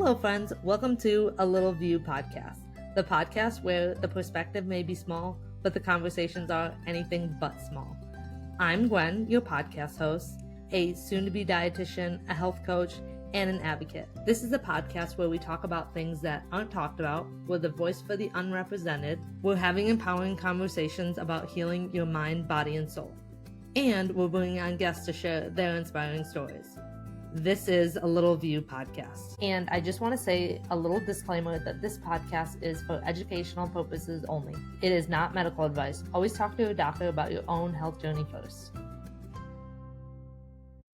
Hello, friends. Welcome to A Little View podcast, the podcast where the perspective may be small, but the conversations are anything but small. I'm Gwen, your podcast host, a soon-to-be dietitian, a health coach, and an advocate. This is a podcast where we talk about things that aren't talked about. We're the voice for the unrepresented. We're having empowering conversations about healing your mind, body, and soul. And we're bringing on guests to share their inspiring stories. This is A Little View podcast. And I just want to say a little disclaimer that this podcast is for educational purposes only. It is not medical advice. Always talk to a doctor about your own health journey first.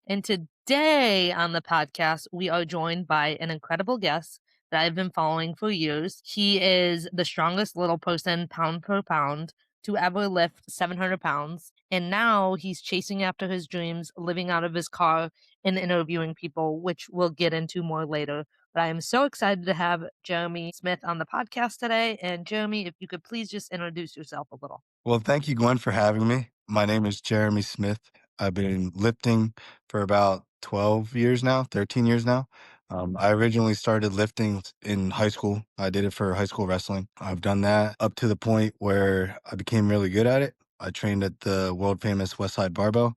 And today on the podcast, we are joined by an incredible guest that I've been following for years. He is the strongest little person, pound per pound, to ever lift 700 pounds. And now he's chasing after his dreams, living out of his car and interviewing people, which we'll get into more later. But I am so excited to have Jeremy Smith on the podcast today. And Jeremy, if you could please just introduce yourself a little. Well, thank you, Gwen, for having me. My name is Jeremy Smith. I've been lifting for about 12 years now, 13 years now. I originally started lifting in high school. I did it for high school wrestling. I've done that up to the point where I became really good at it. I trained at the world famous Westside Barbell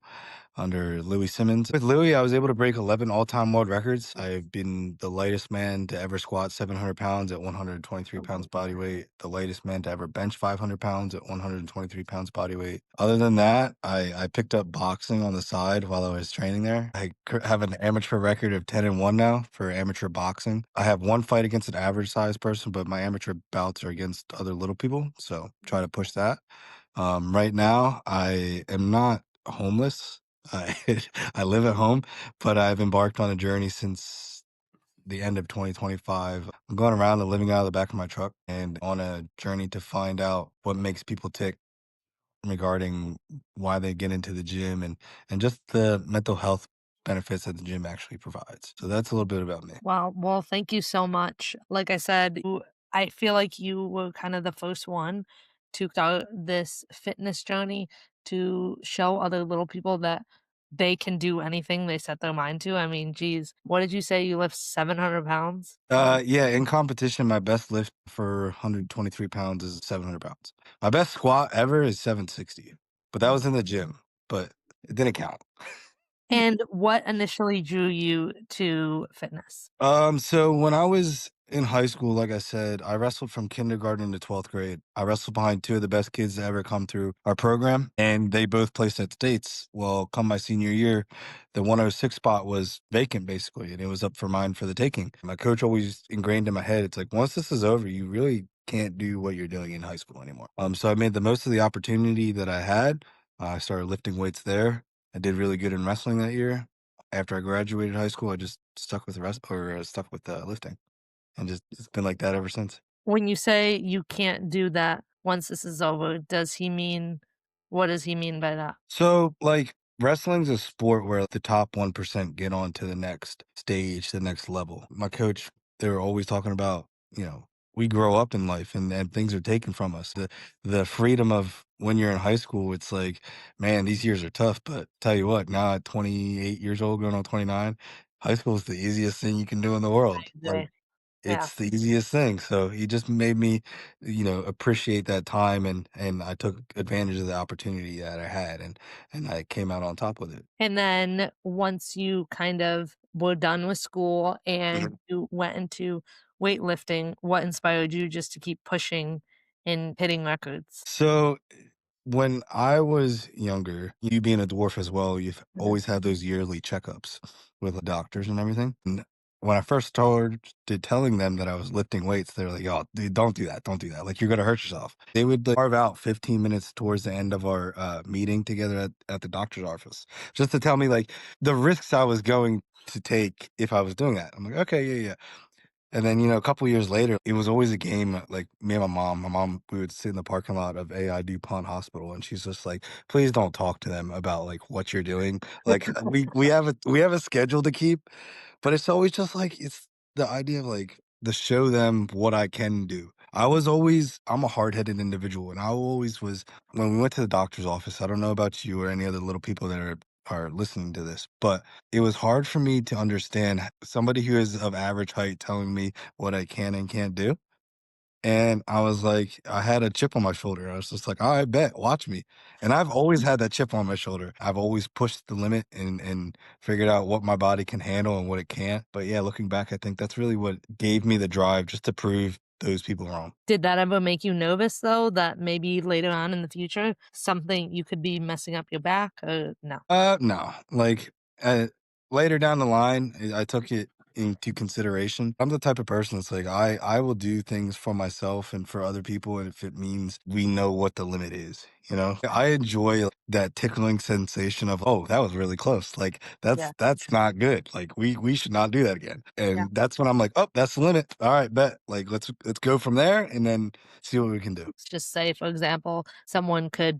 under Louis Simmons. With Louis, I was able to break 11 all-time world records. I've been the lightest man to ever squat 700 pounds at 123 pounds body weight, the lightest man to ever bench 500 pounds at 123 pounds body weight. Other than that, I picked up boxing on the side while I was training there. I have an amateur record of 10-1 now for amateur boxing. I have one fight against an average size person, but my amateur bouts are against other little people, so try to push that. Right now, I am not homeless. I I live at home, but I've embarked on a journey since the end of 2025. I'm going around and living out of the back of my truck and on a journey to find out what makes people tick regarding why they get into the gym and just the mental health benefits that the gym actually provides. So that's a little bit about me. Wow. Well, thank you so much. Like I said, I feel like you were kind of the first one to start this fitness journey to show other little people that they can do anything they set their mind to. I mean, geez, what did you say? You lift 700 pounds? Yeah, in competition, my best lift for 123 pounds is 700 pounds. My best squat ever is 760, but that was in the gym, but it didn't count. And what initially drew you to fitness? So when I was in high school, like I said, I wrestled from kindergarten to 12th grade. I wrestled behind two of the best kids to ever come through our program, and they both placed at states. Well, come my senior year, the 106 spot was vacant basically, and it was up for mine for the taking. My coach always ingrained in my head, it's like, once this is over, you really can't do what you're doing in high school anymore. So I made the most of the opportunity that I had. I started lifting weights there. I did really good in wrestling that year. After I graduated high school, I just stuck with lifting, and just it's been like that ever since. When you say you can't do that once this is over, what does he mean by that? So, like, wrestling's a sport where the top 1% get on to the next stage, the next level. My coach, they were always talking about, we grow up in life and things are taken from us. The freedom of when you're in high school, it's like, man, these years are tough. But tell you what, now at 28 years old, going on 29, high school is the easiest thing you can do in the world. Like, Right. Yeah. it's the easiest thing. So he just made me, appreciate that time and I took advantage of the opportunity that I had and I came out on top with it. And then once you kind of were done with school and Mhm. you went into weightlifting, what inspired you just to keep pushing and hitting records? So when I was younger, you being a dwarf as well, you've Mhm. always had those yearly checkups with the doctors and everything. And when I first started telling them that I was lifting weights, they were like, "Oh, dude, don't do that. Don't do that. Like, you're gonna hurt yourself." They would like, carve out 15 minutes towards the end of our meeting together at the doctor's office just to tell me like the risks I was going to take if I was doing that. I'm like, okay, yeah, yeah. And then, a couple years later, it was always a game, like, me and my mom, we would sit in the parking lot of AI DuPont Hospital, and she's just like, "Please don't talk to them about, like, what you're doing." Like, we have a schedule to keep, but it's always just, like, it's the idea of, like, to show them what I can do. I'm a hard-headed individual, and I always was when we went to the doctor's office, I don't know about you or any other little people that are are listening to this, but it was hard for me to understand somebody who is of average height telling me what I can and can't do. And I was like, I had a chip on my shoulder. I was just like, "All right, bet, watch me." And I've always had that chip on my shoulder. I've always pushed the limit and figured out what my body can handle and what it can't. But yeah, looking back, I think that's really what gave me the drive just to prove those people wrong. Did that ever make you nervous though, that maybe later on in the future, something you could be messing up your back or no? No. Like, later down the line, I took it into consideration. I'm the type of person that's like, I will do things for myself and for other people, and if it means we know what the limit is, you know? I enjoy that tickling sensation of, "Oh, that was really close." Like, Yeah. that's not good. Like, we should not do that again. Yeah. And that's when I'm like, "Oh, that's the limit. All right, bet. Like, let's go from there and then see what we can do." Let's just say, for example, someone could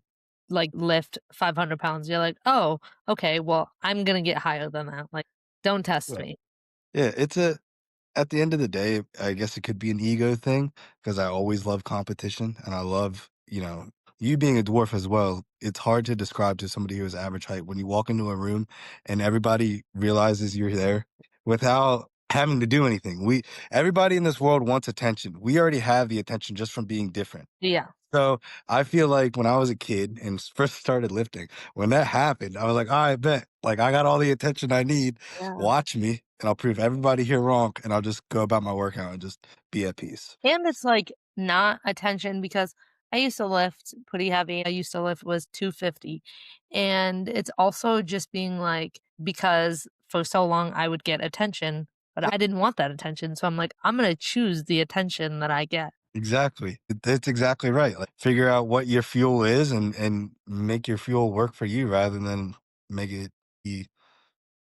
like lift 500 pounds. You're like, oh, okay, well, I'm going to get higher than that. Like, don't test Yeah. me. Yeah, it's a At the end of the day, I guess it could be an ego thing because I always love competition and I love, you being a dwarf as well. It's hard to describe to somebody who is average height when you walk into a room and everybody realizes you're there without having to do anything. Everybody in this world wants attention. We already have the attention just from being different. Yeah. So I feel like when I was a kid and first started lifting, when that happened, I was like, I bet, like I got all the attention I need. Yeah. Watch me, and I'll prove everybody here wrong, and I'll just go about my workout and just be at peace. And it's like not attention because I used to lift pretty heavy. I used to lift was 250. And it's also just being like, because for so long I would get attention, but I didn't want that attention. So I'm like, I'm going to choose the attention that I get. Exactly. That's exactly right. Like figure out what your fuel is and make your fuel work for you rather than make it be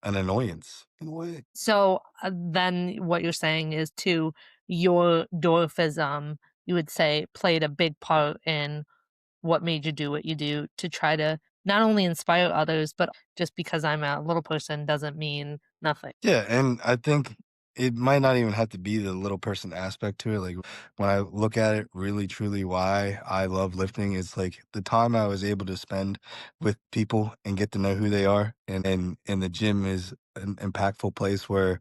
an annoyance in a way. So then what you're saying is too, your dwarfism, you would say, played a big part in what made you do what you do to try to not only inspire others, but just because I'm a little person doesn't mean nothing. Yeah, and I think it might not even have to be the little person aspect to it. Like when I look at it really truly why I love lifting is like the time I was able to spend with people and get to know who they are. And the gym is an impactful place where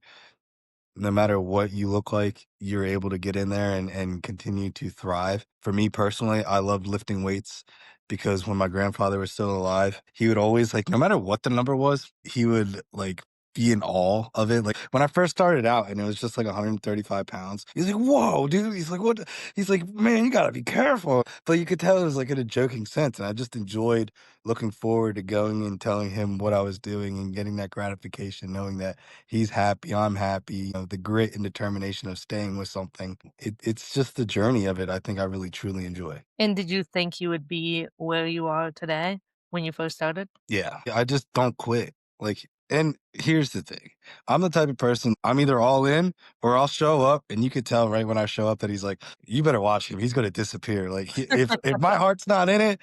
no matter what you look like, you're able to get in there and continue to thrive. For me personally, I loved lifting weights because when my grandfather was still alive, he would always like, no matter what the number was, he would like be in awe of it. Like when I first started out and it was just like 135 pounds, he's like, whoa, dude. He's like, what? He's like, man, you gotta be careful. But you could tell it was like in a joking sense. And I just enjoyed looking forward to going and telling him what I was doing and getting that gratification, knowing that he's happy, I'm happy, the grit and determination of staying with something. It's just the journey of it, I think I really truly enjoy. And did you think you would be where you are today when you first started? Yeah. I just don't quit. Like, and here's the thing. I'm the type of person, I'm either all in or I'll show up and you could tell right when I show up that he's like, you better watch him. He's going to disappear. Like if my heart's not in it,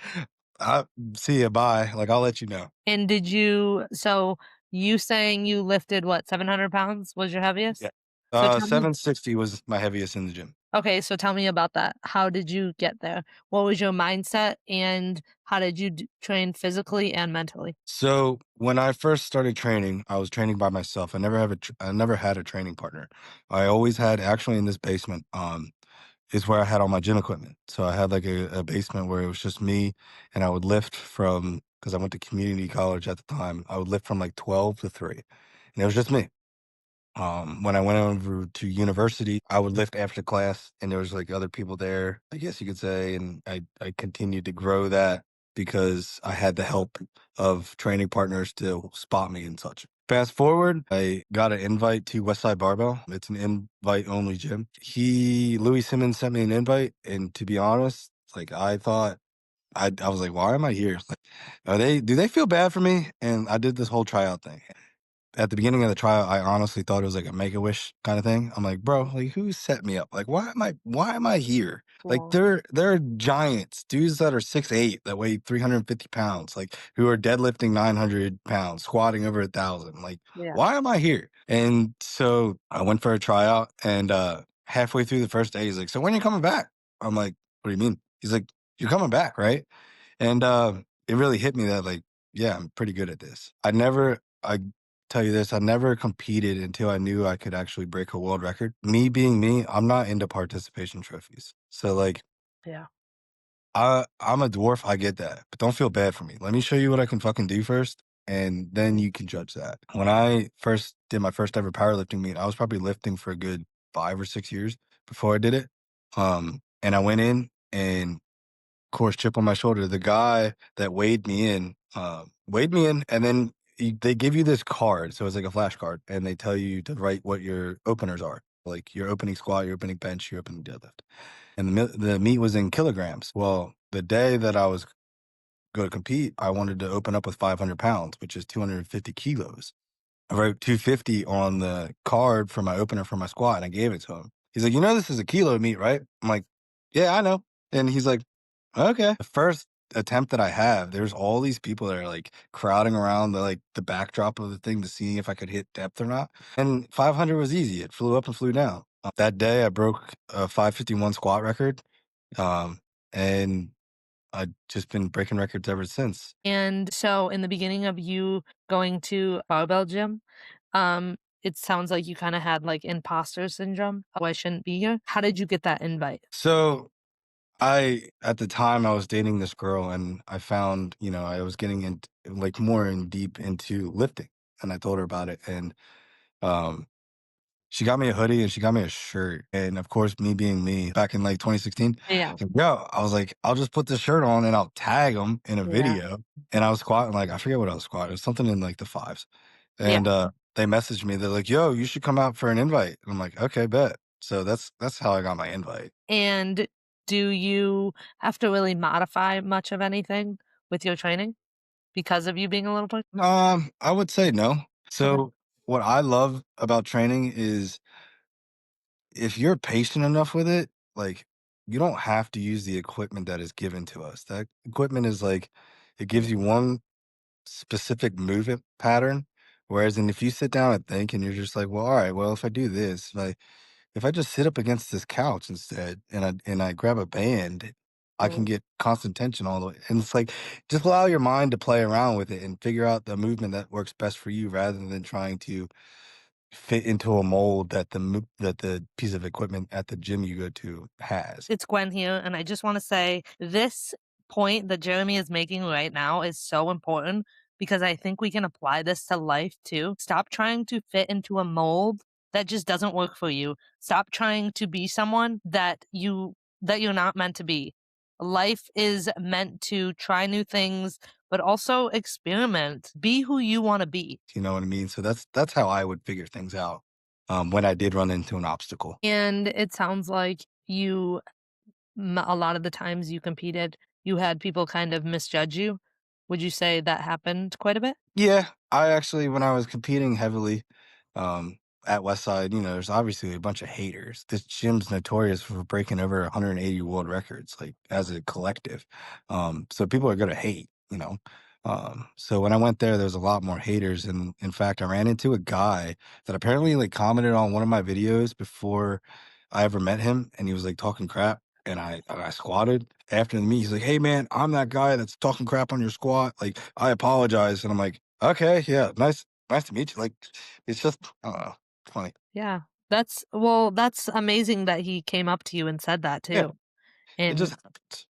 I see you. Bye. Like I'll let you know. And did you, so you saying you lifted what, 700 pounds was your Yeah. heaviest? So tell me, 760 was my heaviest in the gym. okay, so tell me about that. How did you get there? What was your mindset and how did you train physically and mentally? So when I first started training, I was training by myself. I never had a training partner. I always had actually in this basement, is where I had all my gym equipment. So I had like a basement where it was just me and I would lift from because I went to community college at the time. I would lift from like 12 to 3. And it was just me. When I went over to university, I would lift after class, and there was like other people there, I guess you could say, and I continued to grow that because I had the help of training partners to spot me and such. Fast forward, I got an invite to Westside Barbell. It's an invite only gym. Louis Simmons sent me an invite, and to be honest, like I thought, I was like, why am I here? Like, do they feel bad for me? And I did this whole tryout thing at the beginning of the trial, I honestly thought it was like a Make-A-Wish kinda thing. I'm like, "Bro, like, who set me up? Like, why am I here?" Like, Yeah. there are giants, dudes that are 6'8", that weigh 350 pounds, like, who are deadlifting 900 pounds, squatting over 1,000. Like, Yeah. why am I here? And so I went for a tryout, and, halfway through the first day, he's like, "So when are you coming back?" I'm like, "What do you mean?" He's like, "You're coming back, right?" And, it really hit me that, like, yeah, I'm pretty good at this. I tell you this, I never competed until I knew I could actually break a world record. Me being me, I'm not into participation trophies. So like Yeah. I'm a dwarf, I get that, but don't feel bad for me. Let me show you what I can fucking do first, and then you can judge that. When I first did my first ever powerlifting meet, I was probably lifting for a good 5 or 6 years before I did it. And I went in and course, chip on my shoulder. The guy that weighed me in, and then they give you this card. So it's like a flashcard, and they tell you to write what your openers are, like your opening squat, your opening bench, your opening deadlift. And the meat was in kilograms. Well, the day that I was going to compete, I wanted to open up with 500 pounds, which is 250 kilos. I wrote 250 on the card for my opener for my squat, and I gave it to him. He's like, "You know this is a kilo of meat, right?" I'm like, "Yeah, I know." And he's like, "Okay." The first attempt that I have, there's all these people that are, like, crowding around the backdrop of the thing to see if I could hit depth or not, and 500 was easy. It flew up and flew down. That day, I broke a 551 squat record, um, and I've just been breaking records ever since. And so in the beginning of you going to barbell gym, it sounds like you kinda had, like, imposter syndrome. "Oh, I shouldn't be here." How did you get that invite? So at the time, I was dating this girl, and I found, I was getting in like more in deep into lifting, and I told her about it, and um, she got me a hoodie and she got me a shirt, and of course, me being me, back in like 2016, Yeah. I was like, I'll just put this shirt on and I'll tag them in a Yeah. video, and I was squatting like I forget what I was squatting, it was something in like the fives, Yeah. and they messaged me, they're like, "Yo, you should come out for an invite," and I'm like, "Okay, bet." So that's how I got my invite. And do you have to really modify much of anything with your training because of you being a little push. I would say no. Okay. So what I love about training is if you're patient enough with it, like you don't have to use the equipment that is given to us. That equipment is like it gives you one specific movement pattern. Whereas and if you sit down and think and you're just like, well, all right, well, if I do this, like if I just sit up against this couch instead and I grab a band, I can Mhm. get constant tension all the way. And it's like just allow your mind to play around with it and figure out the movement that works best for you rather than trying to fit into a mold that that the piece of equipment at the gym you go to has. It's Gwen here, and I just want to say this point that Jeremy is making right now is so important because I think we can apply this to life too. Stop trying to fit into a mold that just doesn't work for you. Stop trying to be someone that you're not meant to be. Life is meant to try new things, but also experiment. Be who you want to be. You know what I mean? So that's how I would figure things out when I did run into an obstacle. And it sounds like a lot of the times you competed, you had people kind of misjudge you. Would you say that happened quite a bit? Yeah, I actually, when I was competing heavily um, at Westside, there's obviously a bunch of haters. This gym's notorious for breaking over 180 world records, like as a collective. So people are going to hate. So when I went there was a lot more haters. And in fact, I ran into a guy that apparently like commented on one of my videos before I ever met him. And he was like talking crap. And I squatted after the meet. He's like, "Hey man, I'm that guy that's talking crap on your squat. Like, I apologize." And I'm like, "Okay, yeah, nice to meet you." Like, it's just, I don't know, it's funny. Yeah. That's amazing that he came up to you and said that Yeah, too. it just And happens.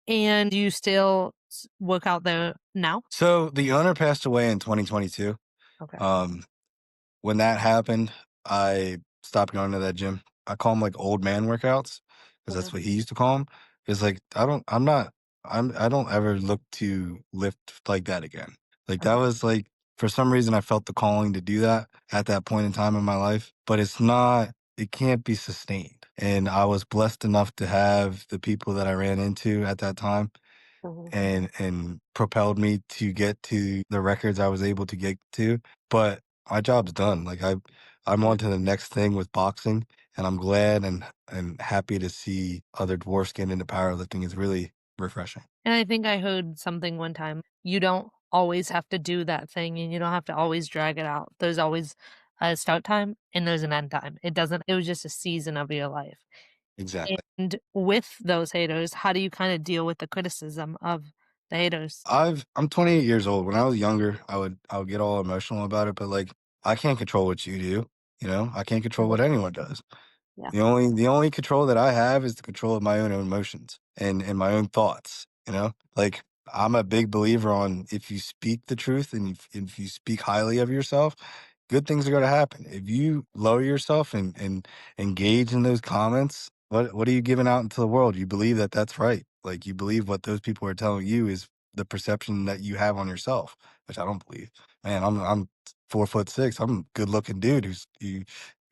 and do you still work out there now? So the owner passed away in 2022. Okay. Um, when that happened, I stopped going to that gym. I call them like old man workouts because Okay. that's what he used to call them. It's like I'm not I don't ever look to lift like that again. Like that Okay. was like for some reason I felt the calling to do that at that point in time in my life, but it can't be sustained. And I was blessed enough to have the people that I ran into at that time Mhm. and propelled me to get to the records I was able to get to. But my job's done. Like I'm Yeah. on to the next thing with boxing, and I'm glad and happy to see other dwarfs get into powerlifting. Is really refreshing. And I think I heard something one time. You don't always have to do that thing and you don't have to always drag it out. There's always a start time and there's an end time. It was just a season of your life. Exactly. And with those haters, how do you kinda deal with the criticism of the haters. I'm 28 years old. When I was younger, I would get all emotional about it, but like I can't control what you do, you know? I can't control Mhm. what anyone does. Yeah. The only control that I have is the control of my own emotions and my own thoughts, you know? Like I'm a big believer on if you speak the truth and if you speak highly of yourself, good things are going to happen. If you lower yourself and engage in those comments, what are you giving out into the world? You believe that that's right. Like you believe what those people are telling you is the perception that you have on yourself, which I don't believe. Man, I'm 4'6". I'm a good looking dude who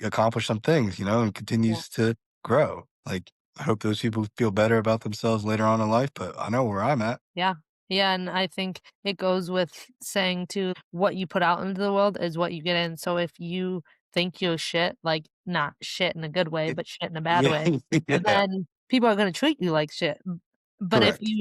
accomplished some things, and Yeah. continues to grow. Like, I hope those people feel better about themselves later on in life, but I know where I'm at. Yeah. Yeah, and I think it goes with saying too, what you put out into the world is what you get in. So if you think you're shit, like not shit in a good way, It, but shit in a bad yeah, way, yeah, then people are gonna treat you like shit. But if correct.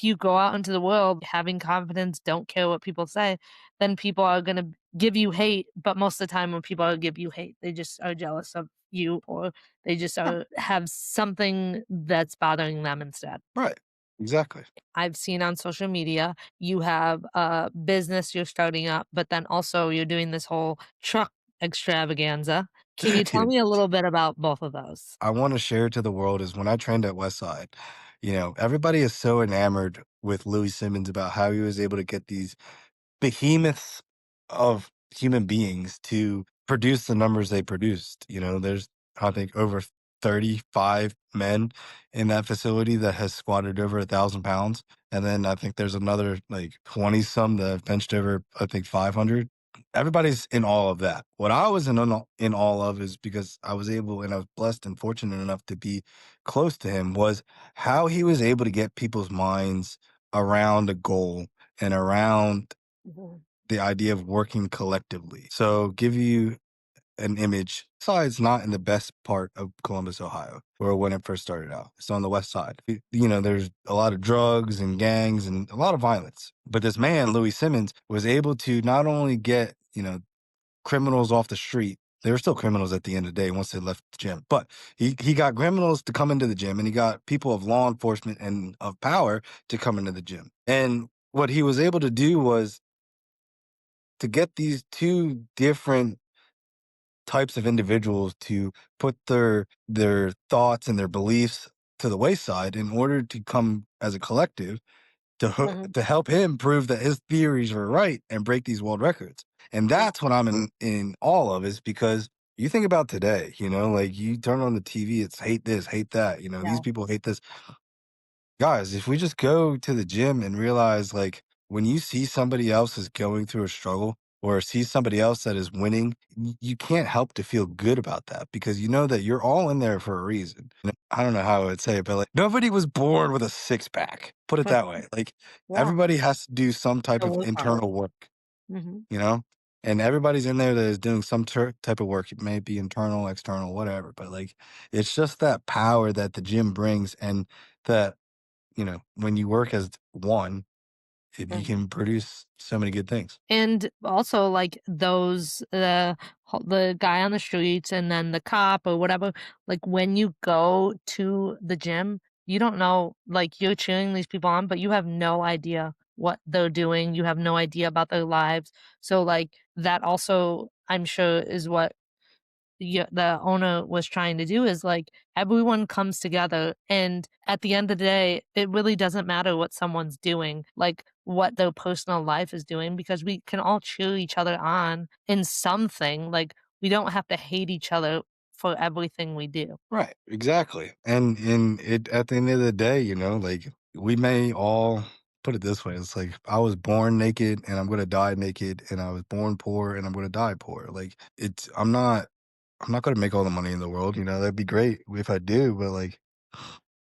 you go out into the world having confidence, don't care what people say, then people are gonna give you hate. But most of the time when people are give you hate, they just are jealous of you or they just Yeah, are have something that's bothering them instead. right. Exactly. I've seen on social media, you have a business you're starting up, but then also you're doing this whole truck extravaganza. Can you tell Dude, me a little bit about both of those? I want to share to the world is when I trained at Westside, everybody is so enamored with Louis Simmons about how he was able to get these behemoths of human beings to produce the numbers they produced. There's, I think, over 35 men in that facility that has squatted over 1,000 pounds. And then I think there's another like 20 some that have benched over, I think, 500. Everybody's in all of that. What I was in all of is because I was able and I was blessed and fortunate enough to be close to him was how he was able to get people's minds around a goal and around Mhm, the idea of working collectively. So, give you an image. Side's not in the best part of Columbus, Ohio, or when it first started out. It's on the west side. There's a lot of drugs and gangs and a lot of violence. But this man, Louis Simmons, was able to not only get, criminals off the street. They were still criminals at the end of the day once they left the gym. But he got criminals to come into the gym and he got people of law enforcement and of power to come into the gym. And what he was able to do was to get these two different types of individuals to put their thoughts and their beliefs to the wayside in order to come as a collective mhm, to help him prove that his theories are right and break these world records. And yeah, that's what I'm in all of is because you think about today, like you turn on the TV, it's hate this, hate that, these yeah, people hate this. Guys, if we just go to the gym and realize, like, when you see somebody else is going through a struggle or see somebody else that is winning, you can't help to feel good about that because you know that you're all in there for a reason. I don't know how I would say it, but like nobody was born with a six pack. Put it that way. Like yeah, everybody has to do some type the of work hard. internal work, Mhm, you know? And everybody's in there that is doing some type of work. It may be internal, external, whatever. But like, it's just that power that the gym brings, and that when you work as one, you mhm. can produce so many good things. And also, like, those, the guy on the streets and then the cop or whatever, like, when you go to the gym, you don't know like, you're cheering these people on, but you have no idea what they're doing, you have no idea about their lives. So, like, that also, I'm sure, is what the owner was trying to do is like everyone comes together and at the end of the day it really doesn't matter what someone's doing, like what their personal life is doing, because we can all cheer each other on in something. Like we don't have to hate each other for everything we do. Right, exactly. And it at the end of the day, like we may all put it this way. It's like I was born naked and I'm gonna die naked, and I was born poor and I'm gonna die poor. Like I'm not gonna make all the money in the world, that'd be great if I do, but like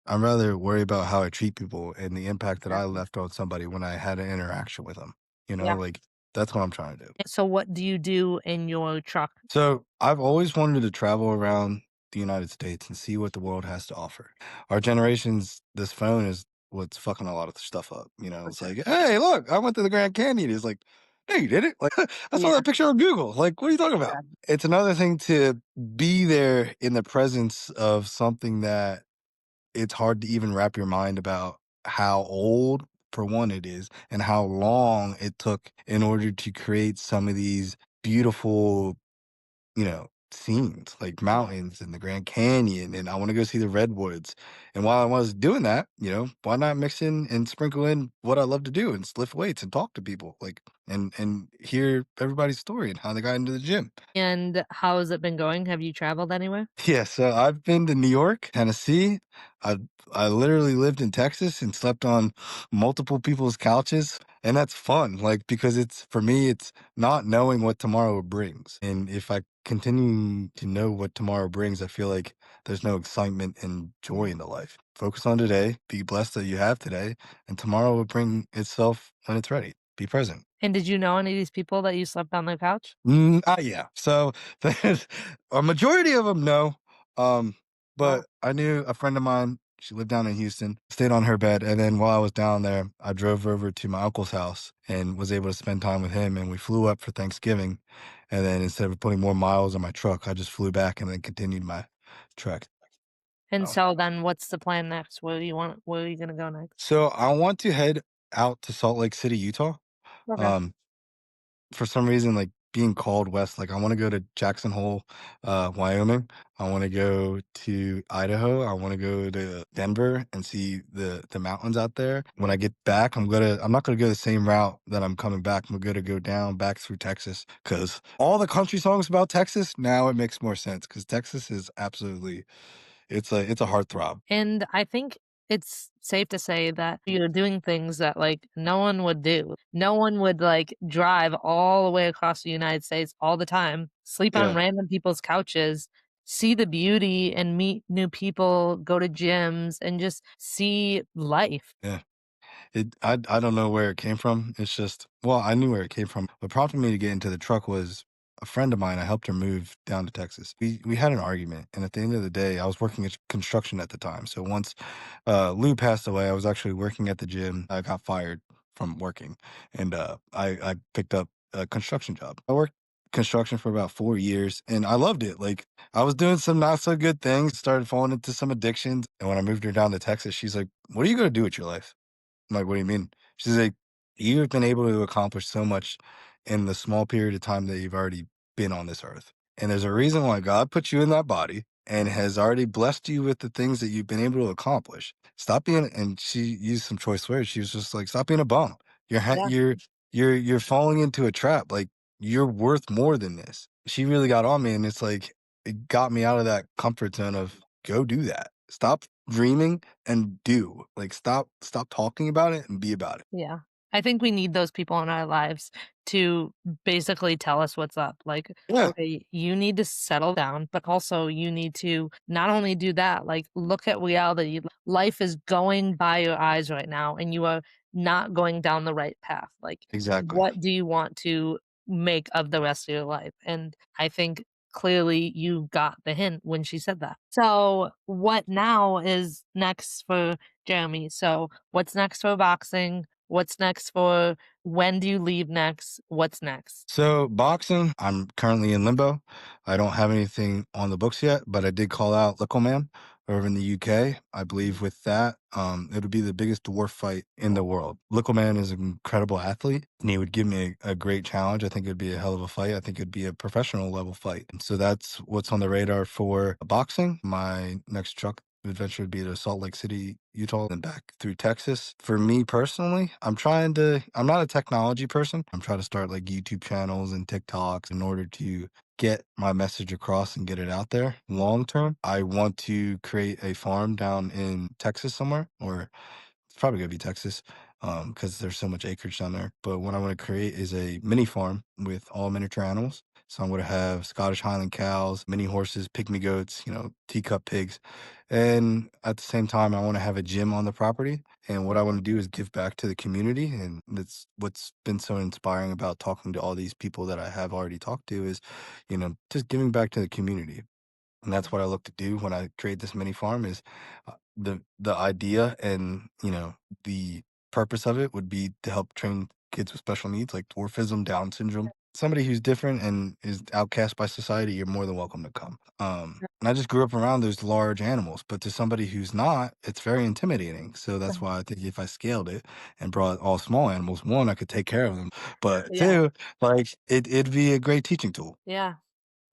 I'd rather worry about how I treat people and the impact that I Exactly. left on somebody when I had an interaction with them. Yeah. Like that's what I'm trying to do. So what do you do in your truck? So I've always wanted to travel around the United States and see what the world has to offer. Our generation's this phone is what's fucking a lot of the stuff up. For It's sure. like, hey, look, I went to the Grand Canyon. It's like, no, you did it. Like I saw Yeah. that picture on Google. Like, what are you talking about? Exactly. It's another thing to be there in the presence of something that it's hard to even wrap your mind about how old for one it is and how long it took in order to create some of these beautiful, scenes like mountains and the Grand Canyon, and I want to go see the redwoods. And while I was doing that, why not mix in and sprinkle in what I love to do and lift weights and talk to people, like and hear everybody's story and how they got into the gym. And how has it been going? Have you traveled anywhere? Yeah, so I've been to New York, Tennessee. I I literally lived in Texas and slept on multiple people's couches, and that's fun. Like because it's for me, it's not knowing what tomorrow brings. And if I continue to know what tomorrow brings, I feel like there's no excitement and joy in the life. Focus on today, be blessed that you have today, and tomorrow will bring itself when it's ready. Be present. And did you know any of these people that you slept on their couch? Yeah. So there's a majority of them no, Wow. but I knew a friend of mine. She lived down in Houston. Stayed on her bed, and then while I was down there, I drove over to my uncle's house and was able to spend time with him. And we flew up for Thanksgiving, and then instead of putting more miles on my truck, I just flew back and then continued my trek. And Oh. so then what's the plan next? Where are you gonna go next? So I want to head out to Salt Lake City, Utah. Okay. Um, for some reason, like being called west, like I want to go to Jackson Hole, Wyoming. I want to go to Idaho. I want to go to Denver and see the mountains out there. When I get back, I'm not gonna go the same route that I'm coming back. I'm gonna go down back through Texas because all the country songs about Texas now it makes more sense because Texas is absolutely it's a heartthrob. And I think it's safe to say that you're doing things that, like, no one would do. No one would, like, drive all the way across the United States all the time, sleep on Yeah, random people's couches, see the beauty and meet new people, go to gyms, and just see life. yeah. I don't know where it came from. It's just well, I knew where it came from. What prompted me to get into the truck was a friend of mine. I helped her move down to Texas. We had an argument, and at the end of the day, I was working at construction at the time. So once Lou passed away, I was actually working at the gym. I got fired from working, and I picked up a construction job. I worked construction for about 4 years, and I loved it. Like I was doing some not so good things, started falling into some addictions, and when I moved her down to Texas, she's like, "What are you gonna do with your life?" I'm like, "What do you mean?" She's like, "You've been able to accomplish so much in the small period of time that you've already been on this earth. And there's a reason why God put you in that body and has already blessed you with the things that you've been able to accomplish. Stop being," and she used some choice words. She was just like, "Stop being a bum. You're ha- Yeah. you're falling into a trap. Like you're worth more than this." She really got on me, and it's like it got me out of that comfort zone of go do that. Stop dreaming and do. Like stop talking about it and be about it. Yeah. I think we need those people in our lives to basically tell us what's up. Like, Yeah, okay, you need to settle down, but also you need to not only do that, like, look at reality. Life is going by your eyes right now, and you are not going down the right path. Like, exactly. what do you want to make of the rest of your life? And I think clearly you got the hint when she said that. So, what now is next for Jeremy? So, what's next for boxing? What's next for when do you leave next? What's next? So boxing, I'm currently in limbo. I don't have anything on the books yet, but I did call out Man over in the UK. I believe with that, it'll be the biggest dwarf fight in the world. Man is an incredible athlete, and he would give me a great challenge. I think it'd be a hell of a fight. I think it'd be a professional level fight. And so that's what's on the radar for boxing. My next truck adventure would be to Salt Lake City, Utah, and back through Texas. For me personally, I'm not a technology person. I'm trying to start like YouTube channels and TikToks in order to get my message across and get it out there. Long term, I want to create a farm down in Texas somewhere, or it's probably gonna be Texas, because there's so much acreage down there. But what I want to create is a mini farm with all miniature animals. So I'm gonna have Scottish Highland cows, mini horses, pygmy goats, teacup pigs, and at the same time, I want to have a gym on the property. And what I want to do is give back to the community, and that's what's been so inspiring about talking to all these people that I have already talked to is, just giving back to the community. And that's what I look to do when I create this mini farm is the idea and the purpose of it would be to help train kids with special needs like dwarfism, Down syndrome. Somebody who's different and is outcast by society, you're more than welcome to come. And I just grew up around those large animals, but to somebody who's not, it's very intimidating. So that's why I think if I scaled it and brought all small animals, one, I could take care of them, but Yeah. two, like it'd be a great teaching tool. Yeah.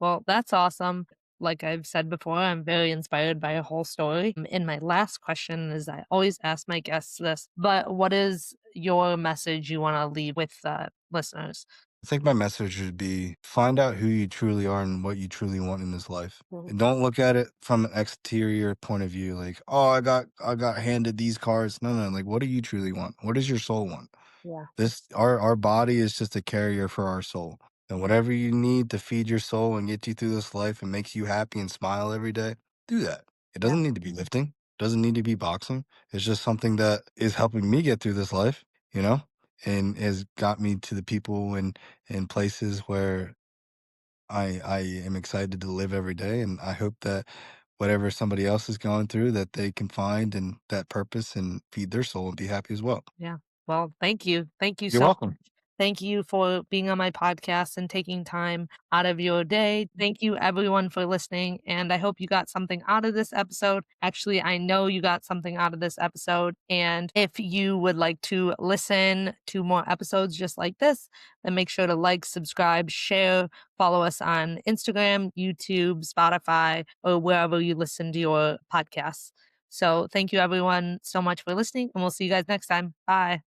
Well, that's awesome. Like I've said before, I'm very inspired by your whole story. And my last question is I always ask my guests this, but what is your message you want to leave with listeners? I think my message would be find out who you truly are and what you truly want in this life. Mhm. And don't look at it from an exterior point of view, like, oh, I got handed these cards. No, no, like what do you truly want? What does your soul want? Yeah. Our body is just a carrier for our soul. And whatever you need to feed your soul and get you through this life and makes you happy and smile every day, do that. It Yeah. doesn't need to be lifting, doesn't need to be boxing. It's just something that is helping me get through this life, you know, and has got me to the people and places where I am excited to live every day. And I hope that whatever somebody else is going through, that they can find and that purpose and feed their soul and be happy as well. Yeah. Well, thank you. Thank you You're so welcome. much. Thank you for being on my podcast and taking time out of your day. Thank you, everyone, for listening. And I hope you got something out of this episode. Actually, I know you got something out of this episode. And if you would like to listen to more episodes just like this, then make sure to like, subscribe, share, follow us on Instagram, YouTube, Spotify, or wherever you listen to your podcasts. So thank you, everyone, so much for listening. And we'll see you guys next time. Bye.